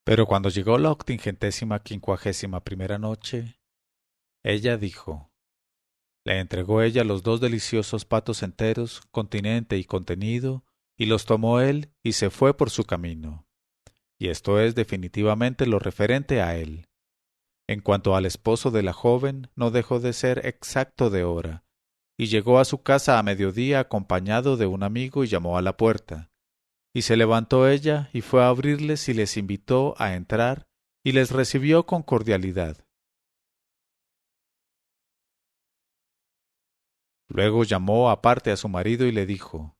Pero cuando llegó la 851ª noche, ella dijo, le entregó ella los dos deliciosos patos enteros, continente y contenido, y los tomó él y se fue por su camino. Y esto es definitivamente lo referente a él. En cuanto al esposo de la joven, no dejó de ser exacto de hora, y llegó a su casa a mediodía acompañado de un amigo y llamó a la puerta. Y se levantó ella y fue a abrirles y les invitó a entrar y les recibió con cordialidad. Luego llamó aparte a su marido y le dijo,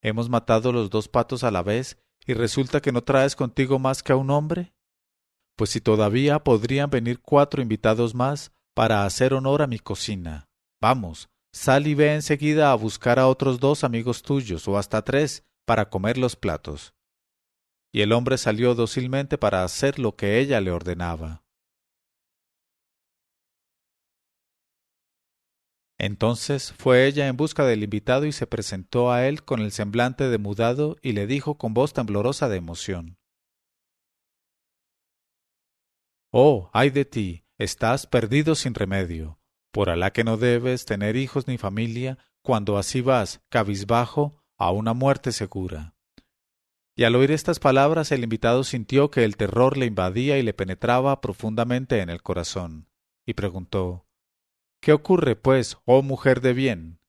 «¿Hemos matado los dos patos a la vez y resulta que no traes contigo más que a un hombre? Pues si todavía podrían venir 4 invitados más para hacer honor a mi cocina. Vamos, sal y ve enseguida a buscar a otros 2 amigos tuyos o hasta 3 para comer los platos». Y el hombre salió dócilmente para hacer lo que ella le ordenaba. Entonces fue ella en busca del invitado y se presentó a él con el semblante demudado y le dijo con voz temblorosa de emoción: «Oh, ay de ti, estás perdido sin remedio. Por Alá que no debes tener hijos ni familia cuando así vas, cabizbajo, a una muerte segura». Y al oír estas palabras el invitado sintió que el terror le invadía y le penetraba profundamente en el corazón, y preguntó: «¿Qué ocurre, pues, oh mujer de bien?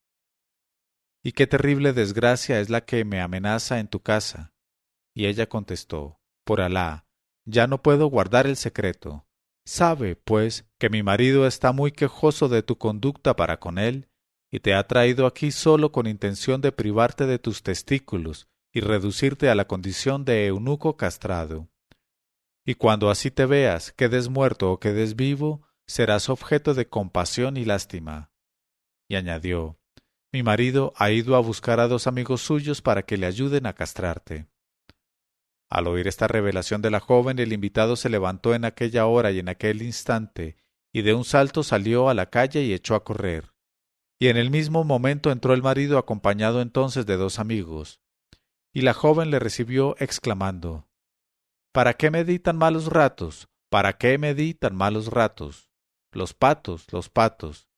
¿Y qué terrible desgracia es la que me amenaza en tu casa?». Y ella contestó: «Por Alá, ya no puedo guardar el secreto. Sabe, pues, que mi marido está muy quejoso de tu conducta para con él, y te ha traído aquí solo con intención de privarte de tus testículos y reducirte a la condición de eunuco castrado. Y cuando así te veas, quedes muerto o quedes vivo, serás objeto de compasión y lástima». Y añadió: «Mi marido ha ido a buscar a 2 amigos suyos para que le ayuden a castrarte». Al oír esta revelación de la joven, el invitado se levantó en aquella hora y en aquel instante, y de un salto salió a la calle y echó a correr. Y en el mismo momento entró el marido acompañado entonces de 2 amigos. Y la joven le recibió exclamando: «¿Para qué me di tan malos ratos? ¿Para qué me di tan malos ratos? Los patos, los patos».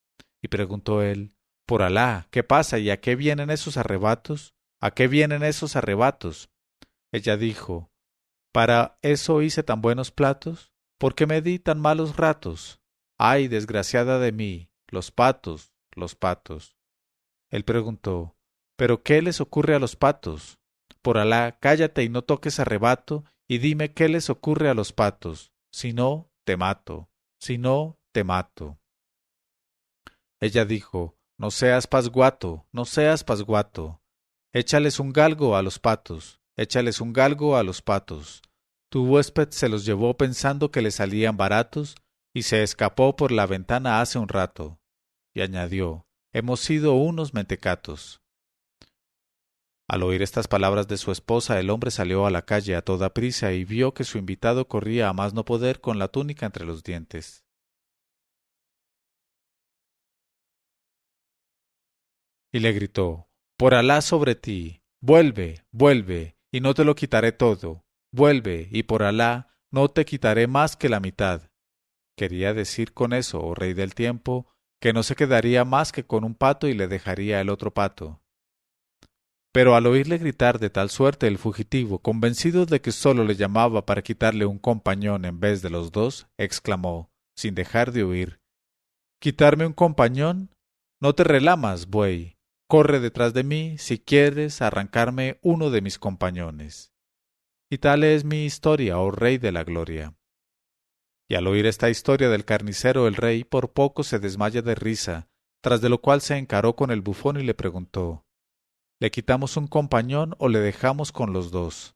Y preguntó él: «Por Alá, ¿qué pasa y a qué vienen esos arrebatos? ¿A qué vienen esos arrebatos?». Ella dijo: «¿Para eso hice tan buenos platos? ¿Por qué me di tan malos ratos? ¡Ay, desgraciada de mí! Los patos, los patos». Él preguntó: «¿Pero qué les ocurre a los patos? Por Alá, cállate y no toques arrebato, y dime qué les ocurre a los patos. Si no, te mato. Si no, te mato». Ella dijo: «No seas pasguato, no seas pasguato. Échales un galgo a los patos, échales un galgo a los patos». Tu huésped se los llevó pensando que le salían baratos y se escapó por la ventana hace un rato. Y añadió: «Hemos sido unos mentecatos». Al oír estas palabras de su esposa, el hombre salió a la calle a toda prisa y vio que su invitado corría a más no poder con la túnica entre los dientes. Y le gritó: «Por Alá sobre ti, vuelve, vuelve, y no te lo quitaré todo. Vuelve, y por Alá no te quitaré más que la mitad». Quería decir con eso, oh rey del tiempo, que no se quedaría más que con un pato y le dejaría el otro pato. Pero al oírle gritar de tal suerte el fugitivo, convencido de que sólo le llamaba para quitarle un compañón en vez de los 2, exclamó, sin dejar de huir: «¿Quitarme un compañón? No te relamas, buey. Corre detrás de mí si quieres arrancarme uno de mis compañones». Y tal es mi historia, oh rey de la gloria. Y al oír esta historia del carnicero, el rey por poco se desmaya de risa, tras de lo cual se encaró con el bufón y le preguntó: «¿Le quitamos un compañón o le dejamos con los 2?».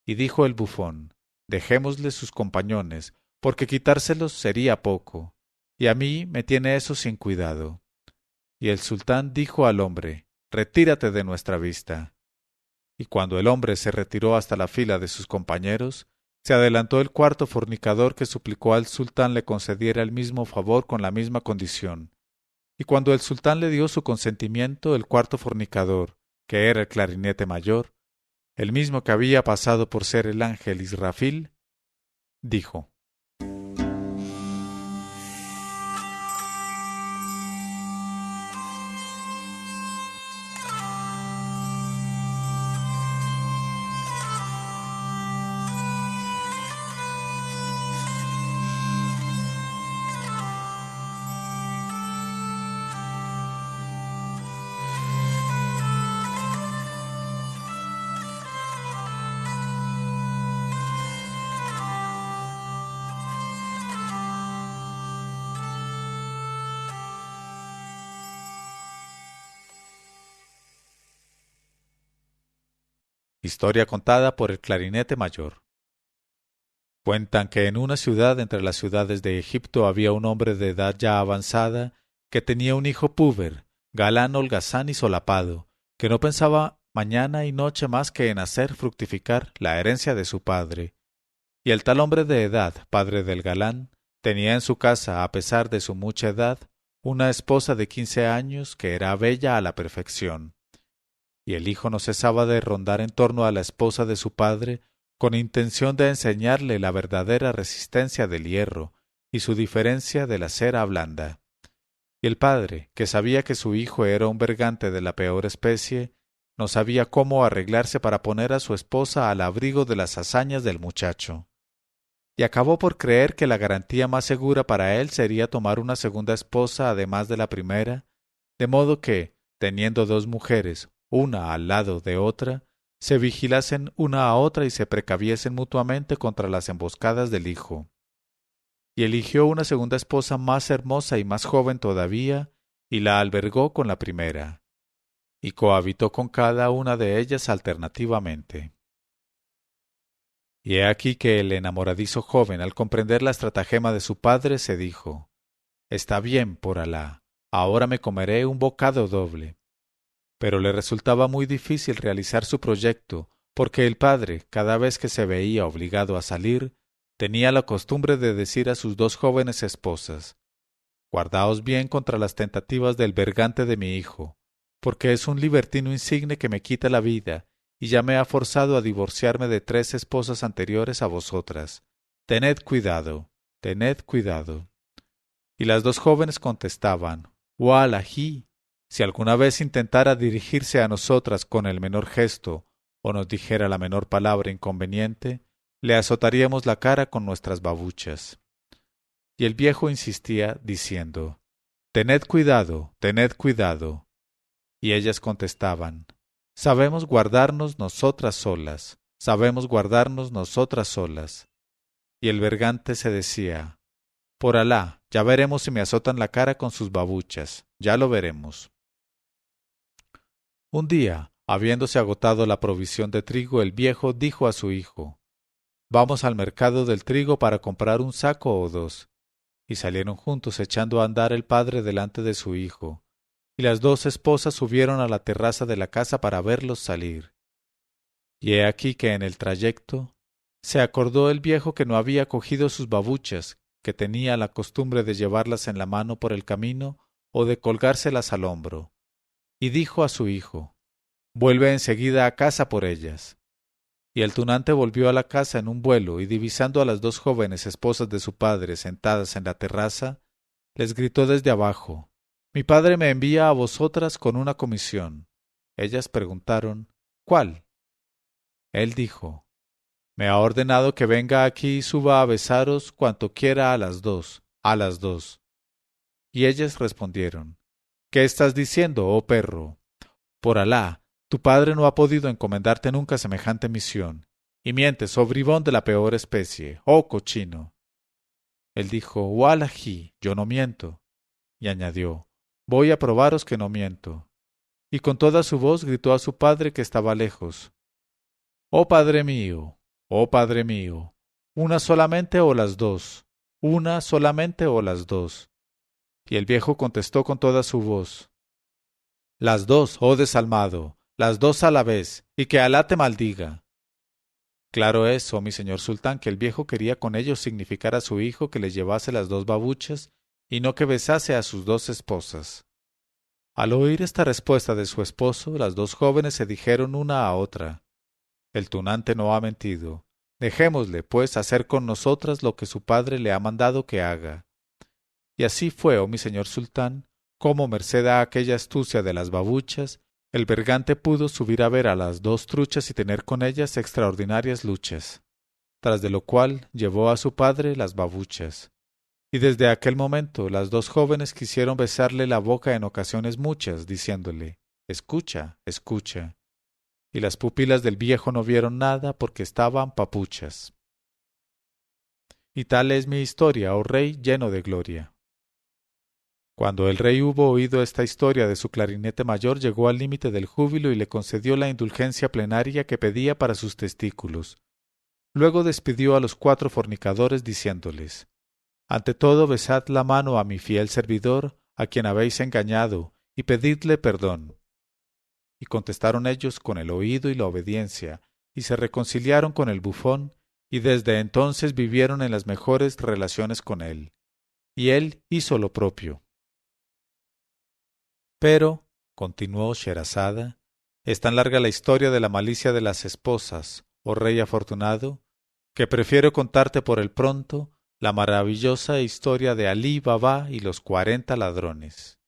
Y dijo el bufón: «Dejémosle sus compañones, porque quitárselos sería poco, y a mí me tiene eso sin cuidado». Y el sultán dijo al hombre: «Retírate de nuestra vista». Y cuando el hombre se retiró hasta la fila de sus compañeros, se adelantó el cuarto fornicador que suplicó al sultán le concediera el mismo favor con la misma condición. Y cuando el sultán le dio su consentimiento, el cuarto fornicador, que era el clarinete mayor, el mismo que había pasado por ser el ángel Israfil, dijo: Historia contada por el clarinete mayor. Cuentan que en una ciudad entre las ciudades de Egipto había un hombre de edad ya avanzada que tenía un hijo púber, galán, holgazán y solapado, que no pensaba mañana y noche más que en hacer fructificar la herencia de su padre. Y el tal hombre de edad, padre del galán, tenía en su casa, a pesar de su mucha edad, una esposa de 15 años que era bella a la perfección. Y el hijo no cesaba de rondar en torno a la esposa de su padre, con intención de enseñarle la verdadera resistencia del hierro y su diferencia de la cera blanda. Y el padre, que sabía que su hijo era un bergante de la peor especie, no sabía cómo arreglarse para poner a su esposa al abrigo de las hazañas del muchacho. Y acabó por creer que la garantía más segura para él sería tomar una segunda esposa además de la primera, de modo que, teniendo dos mujeres, una al lado de otra, se vigilasen una a otra y se precaviesen mutuamente contra las emboscadas del hijo. Y eligió una segunda esposa más hermosa y más joven todavía, y la albergó con la primera, y cohabitó con cada una de ellas alternativamente. Y he aquí que el enamoradizo joven, al comprender la estratagema de su padre, se dijo: «Está bien, por Alá, ahora me comeré un bocado doble». Pero le resultaba muy difícil realizar su proyecto, porque el padre, cada vez que se veía obligado a salir, tenía la costumbre de decir a sus dos jóvenes esposas: «Guardaos bien contra las tentativas del bergante de mi hijo, porque es un libertino insigne que me quita la vida, y ya me ha forzado a divorciarme de 3 esposas anteriores a vosotras. Tened cuidado, tened cuidado». Y las dos jóvenes contestaban: «Wallahi, si alguna vez intentara dirigirse a nosotras con el menor gesto o nos dijera la menor palabra inconveniente, le azotaríamos la cara con nuestras babuchas». Y el viejo insistía diciendo: «Tened cuidado, tened cuidado». Y ellas contestaban: «Sabemos guardarnos nosotras solas, sabemos guardarnos nosotras solas». Y el bergante se decía: «Por Alá, ya veremos si me azotan la cara con sus babuchas, ya lo veremos». Un día, habiéndose agotado la provisión de trigo, el viejo dijo a su hijo: «Vamos al mercado del trigo para comprar un saco o 2». Y salieron juntos, echando a andar el padre delante de su hijo, y las 2 esposas subieron a la terraza de la casa para verlos salir. Y he aquí que en el trayecto se acordó el viejo que no había cogido sus babuchas, que tenía la costumbre de llevarlas en la mano por el camino o de colgárselas al hombro, y dijo a su hijo: «Vuelve enseguida a casa por ellas». Y el tunante volvió a la casa en un vuelo, y divisando a las 2 jóvenes esposas de su padre sentadas en la terraza, les gritó desde abajo: «Mi padre me envía a vosotras con una comisión». Ellas preguntaron: «¿Cuál?». Él dijo: «Me ha ordenado que venga aquí y suba a besaros cuanto quiera a las 2, a las 2». Y ellas respondieron: «¿Qué estás diciendo, oh perro? Por Alá, tu padre no ha podido encomendarte nunca semejante misión, y mientes, oh bribón de la peor especie, oh cochino». Él dijo: «Wallahi, yo no miento». Y añadió: «Voy a probaros que no miento». Y con toda su voz gritó a su padre que estaba lejos: «Oh padre mío, una solamente o las 2, una solamente o las 2». Y el viejo contestó con toda su voz: «Las 2, oh desalmado, las 2 a la vez, y que Alá te maldiga». Claro es, oh mi señor sultán, que el viejo quería con ello significar a su hijo que le llevase las 2 babuchas y no que besase a sus 2 esposas. Al oír esta respuesta de su esposo, las 2 jóvenes se dijeron una a otra: «El tunante no ha mentido. Dejémosle, pues, hacer con nosotras lo que su padre le ha mandado que haga. Y así fue, oh mi señor sultán, como merced a aquella astucia de las babuchas, el bergante pudo subir a ver a las dos truchas y tener con ellas extraordinarias luchas, tras de lo cual llevó a su padre las babuchas. Y desde aquel momento las dos jóvenes quisieron besarle la boca en ocasiones muchas, diciéndole escucha, escucha. Y las pupilas del viejo no vieron nada porque estaban papuchas. Y tal es mi historia, oh rey, lleno de gloria. Cuando el rey hubo oído esta historia de su clarinete mayor, llegó al límite del júbilo y le concedió la indulgencia plenaria que pedía para sus testículos. Luego despidió a los 4 fornicadores diciéndoles: ante todo besad la mano a mi fiel servidor, a quien habéis engañado, y pedidle perdón. Y contestaron ellos con el oído y la obediencia, y se reconciliaron con el bufón, y desde entonces vivieron en las mejores relaciones con él. Y él hizo lo propio. Pero, continuó Sherazada, es tan larga la historia de la malicia de las esposas, oh rey afortunado, que prefiero contarte por el pronto la maravillosa historia de Alí Baba y los 40 ladrones.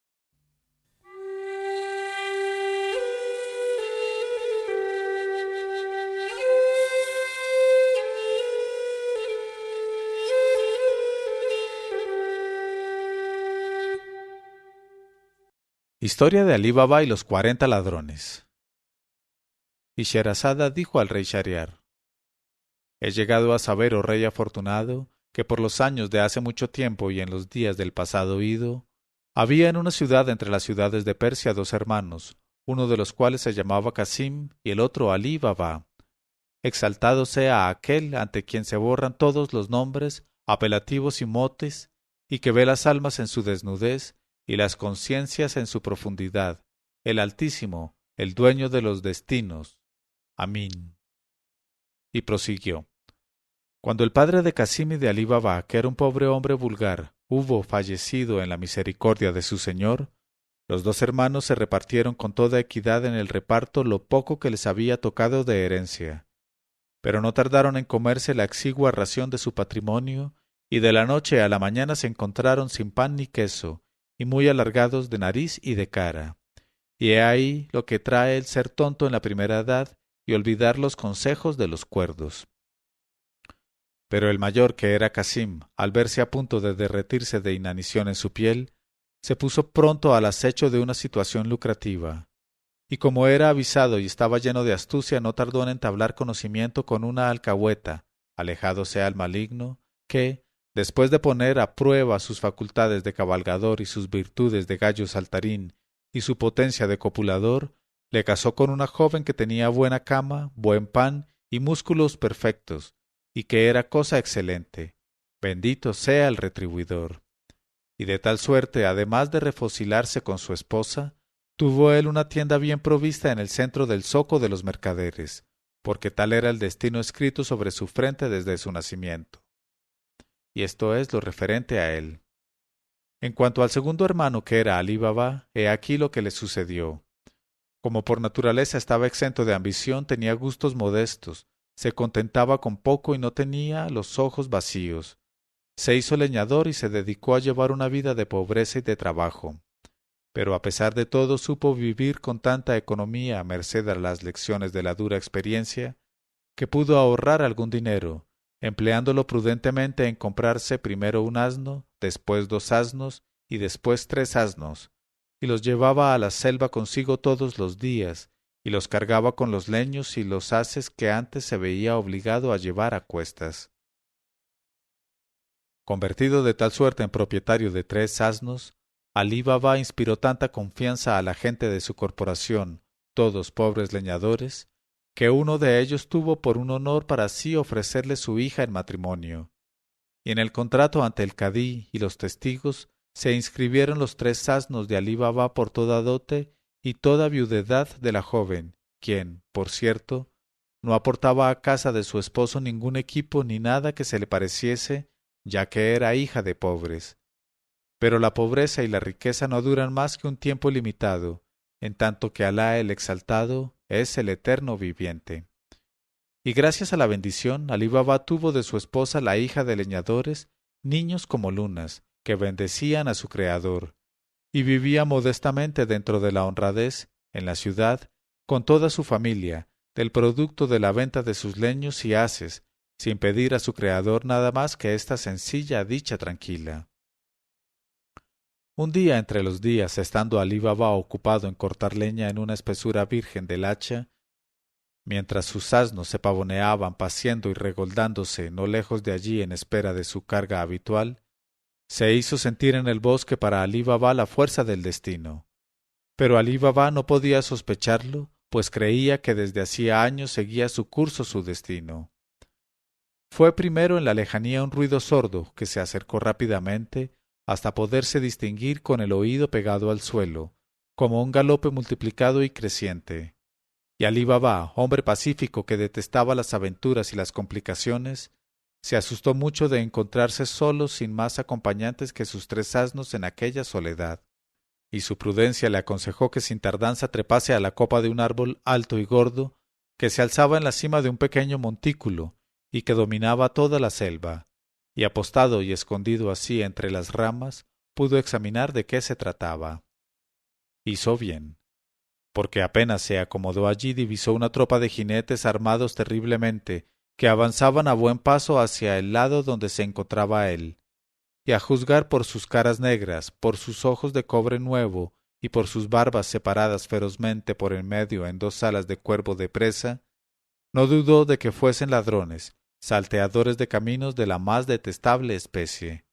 Historia de Alí Baba y los 40 ladrones. Y Sherazada dijo al rey Shahriar: he llegado a saber, oh rey afortunado, que por los años de hace mucho tiempo y en los días del pasado ido, había en una ciudad entre las ciudades de Persia 2 hermanos, uno de los cuales se llamaba Casim y el otro Alí Baba. Exaltado sea aquel ante quien se borran todos los nombres, apelativos y motes, y que ve las almas en su desnudez y las conciencias en su profundidad, el Altísimo, el dueño de los destinos. Amén. Y prosiguió: cuando el padre de Casim y de Alí Baba, que era un pobre hombre vulgar, hubo fallecido en la misericordia de su señor, los 2 hermanos se repartieron con toda equidad en el reparto lo poco que les había tocado de herencia. Pero no tardaron en comerse la exigua ración de su patrimonio, y de la noche a la mañana se encontraron sin pan ni queso, y muy alargados de nariz y de cara. Y he ahí lo que trae el ser tonto en la primera edad y olvidar los consejos de los cuerdos. Pero el mayor, que era Casim, al verse a punto de derretirse de inanición en su piel, se puso pronto al acecho de una situación lucrativa. Y como era avisado y estaba lleno de astucia, no tardó en entablar conocimiento con una alcahueta, alejado sea el maligno, que, después de poner a prueba sus facultades de cabalgador y sus virtudes de gallo saltarín y su potencia de copulador, le casó con una joven que tenía buena cama, buen pan y músculos perfectos, y que era cosa excelente. Bendito sea el retribuidor. Y de tal suerte, además de refocilarse con su esposa, tuvo él una tienda bien provista en el centro del zoco de los mercaderes, porque tal era el destino escrito sobre su frente desde su nacimiento. Y esto es lo referente a él. En cuanto al segundo hermano, que era Alí Baba, he aquí lo que le sucedió. Como por naturaleza estaba exento de ambición, tenía gustos modestos, se contentaba con poco y no tenía los ojos vacíos. Se hizo leñador y se dedicó a llevar una vida de pobreza y de trabajo. Pero a pesar de todo supo vivir con tanta economía a merced a las lecciones de la dura experiencia, que pudo ahorrar algún dinero, empleándolo prudentemente en comprarse primero un asno, después 2 asnos y después 3 asnos, y los llevaba a la selva consigo todos los días, y los cargaba con los leños y los haces que antes se veía obligado a llevar a cuestas. Convertido de tal suerte en propietario de 3 asnos, Alí Baba inspiró tanta confianza a la gente de su corporación, todos pobres leñadores, que uno de ellos tuvo por un honor para sí ofrecerle su hija en matrimonio. Y en el contrato ante el cadí y los testigos se inscribieron los 3 asnos de Alí Baba por toda dote y toda viudedad de la joven, quien, por cierto, no aportaba a casa de su esposo ningún equipo ni nada que se le pareciese, ya que era hija de pobres. Pero la pobreza y la riqueza no duran más que un tiempo limitado, en tanto que Alá el Exaltado es el eterno viviente. y gracias a la bendición, Alí Baba tuvo de su esposa la hija de leñadores, niños como lunas, que bendecían a su Creador, y vivía modestamente dentro de la honradez, en la ciudad, con toda su familia, del producto de la venta de sus leños y haces, sin pedir a su Creador nada más que esta sencilla dicha tranquila. Un día entre los días, estando Alí Baba ocupado en cortar leña en una espesura virgen del hacha, mientras sus asnos se pavoneaban paciendo y regoldándose no lejos de allí en espera de su carga habitual, se hizo sentir en el bosque para Alí Baba la fuerza del destino. Pero Alí Baba no podía sospecharlo, pues creía que desde hacía años seguía su curso su destino. Fue primero en la lejanía un ruido sordo que se acercó rápidamente hasta poderse distinguir con el oído pegado al suelo, como un galope multiplicado y creciente. Y Alí Baba, hombre pacífico que detestaba las aventuras y las complicaciones, se asustó mucho de encontrarse solo sin más acompañantes que sus 3 asnos en aquella soledad, y su prudencia le aconsejó que sin tardanza trepase a la copa de un árbol alto y gordo que se alzaba en la cima de un pequeño montículo y que dominaba toda la selva, y apostado y escondido así entre las ramas, pudo examinar de qué se trataba. Hizo bien, porque apenas se acomodó allí divisó una tropa de jinetes armados terriblemente, que avanzaban a buen paso hacia el lado donde se encontraba él, y a juzgar por sus caras negras, por sus ojos de cobre nuevo, y por sus barbas separadas ferozmente por en medio en 2 alas de cuervo de presa, no dudó de que fuesen ladrones, salteadores de caminos de la más detestable especie.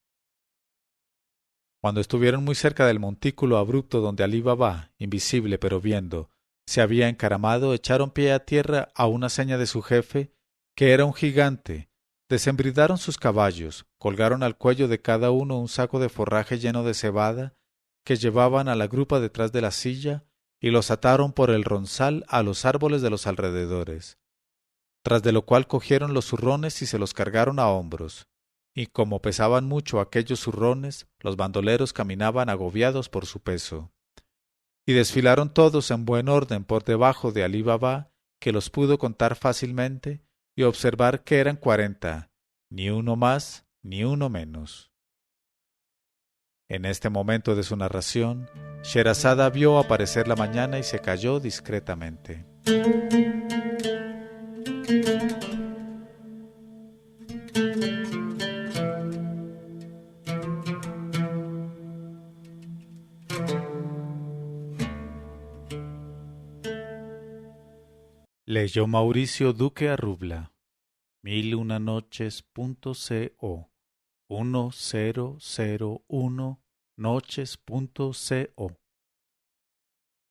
Cuando estuvieron muy cerca del montículo abrupto donde Alí Baba, invisible pero viendo, se había encaramado, echaron pie a tierra a una seña de su jefe, que era un gigante, desembridaron sus caballos, colgaron al cuello de cada uno un saco de forraje lleno de cebada, que llevaban a la grupa detrás de la silla, y los ataron por el ronzal a los árboles de los alrededores. Tras de lo cual cogieron los zurrones y se los cargaron a hombros. Y como pesaban mucho aquellos zurrones, los bandoleros caminaban agobiados por su peso. Y desfilaron todos en buen orden por debajo de Alí Baba, que los pudo contar fácilmente, y observar que eran 40, ni uno más, ni uno menos. En este momento de su narración, Sherazada vio aparecer la mañana y se calló discretamente. Leyó Mauricio Duque Arrubla. 1001noches.co 1001noches.co